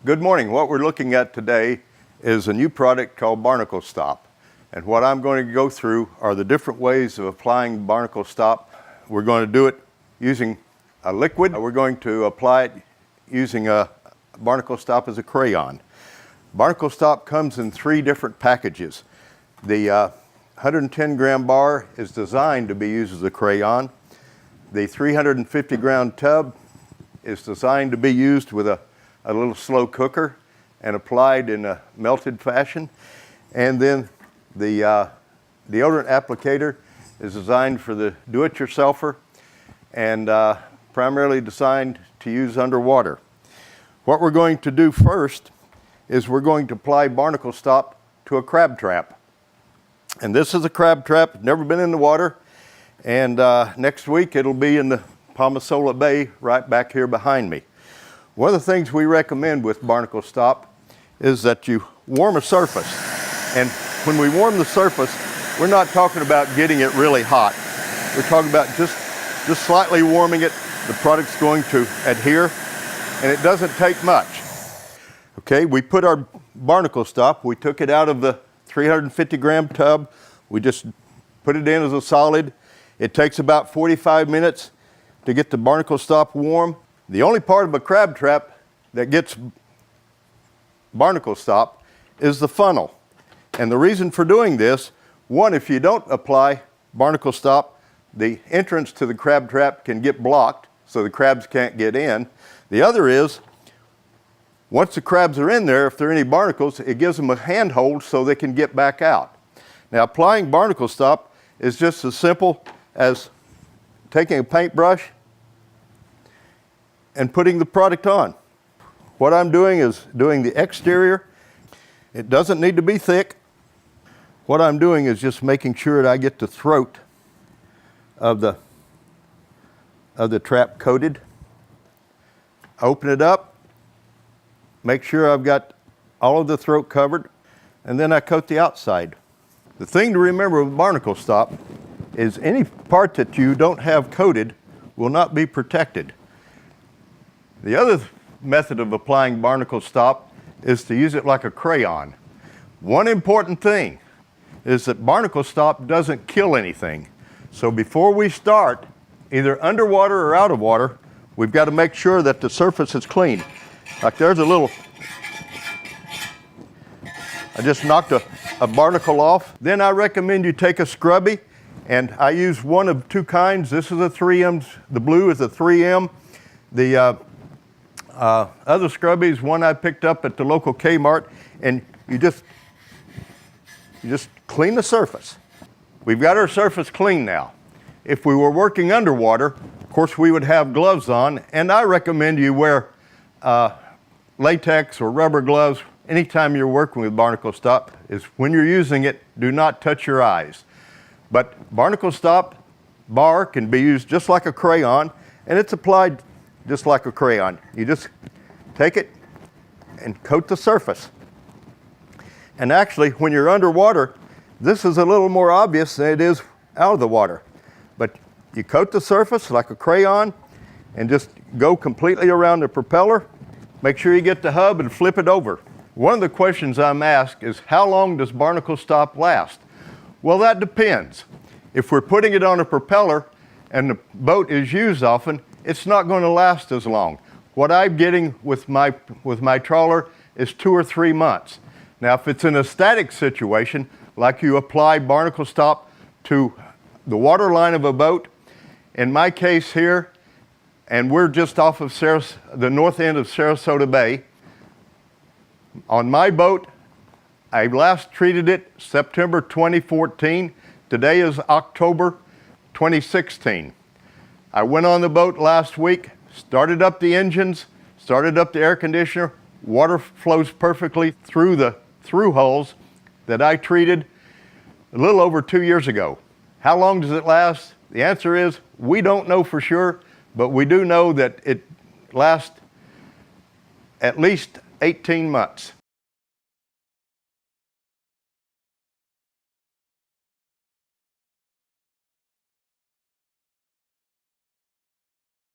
Good morning. What we're looking at today is a new product called Barnacle Stop. And what I'm going to go through are the different ways of applying Barnacle Stop. We're going to do it using a liquid. We're going to apply it using a Barnacle Stop as a crayon. Barnacle Stop comes in 3 different packages. The 110 gram bar is designed to be used as a crayon. The 350 gram tub is designed to be used with a little slow cooker and applied in a melted fashion. And then the deodorant applicator is designed for the do-it-yourselfer and primarily designed to use underwater. What we're going to do first is we're going to apply Barnacle Stop to a crab trap. And this is a crab trap, never been in the water, and next week it'll be in the Palmasola Bay right back here behind me. One of the things we recommend with Barnacle Stop is that you warm a surface. And when we warm the surface, we're not talking about getting it really hot. We're talking about just slightly warming it. The product's going to adhere, and it doesn't take much. Okay, we put our Barnacle Stop, we took it out of the 350 gram tub. We just put it in as a solid. It takes about 45 minutes to get the Barnacle Stop warm. The only part of a crab trap that gets Barnacle Stop is the funnel. And the reason for doing this, one, if you don't apply Barnacle Stop, the entrance to the crab trap can get blocked, so the crabs can't get in. The other is, once the crabs are in there, if there are any barnacles, it gives them a handhold so they can get back out. Now, applying Barnacle Stop is just as simple as taking a paintbrush and putting the product on. What I'm doing is doing the exterior. It doesn't need to be thick. What I'm doing is just making sure that I get the throat of the trap coated. Open it up, make sure I've got all of the throat covered, and then I coat the outside. The thing to remember with Barnacle Stop is any part that you don't have coated will not be protected. The other method of applying Barnacle Stop is to use it like a crayon. One important thing is that Barnacle Stop doesn't kill anything. So before we start, either underwater or out of water, we've got to make sure that the surface is clean. Like there's a little, I just knocked a barnacle off. Then I recommend you take a scrubby, and I use one of 2 kinds. This is a 3M, the blue is a 3M. The other scrubby is one I picked up at the local Kmart, and you just clean the surface. We've got our surface clean now. If we were working underwater, of course we would have gloves on, and I recommend you wear latex or rubber gloves anytime you're working with Barnacle Stop. Is when you're using it, do not touch your eyes. But Barnacle Stop bar can be used just like a crayon, and it's applied just like a crayon. You just take it and coat the surface. And actually, when you're underwater, this is a little more obvious than it is out of the water. But you coat the surface like a crayon and just go completely around the propeller. Make sure you get the hub and flip it over. One of the questions I'm asked is, how long does Barnacle Stop last? Well, that depends. If we're putting it on a propeller and the boat is used often, it's not going to last as long. What I'm getting with my trawler is 2 or 3 months. Now, if it's in a static situation, like you apply Barnacle Stop to the water line of a boat, in my case here, and we're just off of the north end of Sarasota Bay, on my boat, I last treated it September 2014. Today is October 2016. I went on the boat last week, started up the engines, started up the air conditioner. Water flows perfectly through the through holes that I treated a little over 2 years ago. How long does it last? The answer is we don't know for sure, but we do know that it lasts at least 18 months.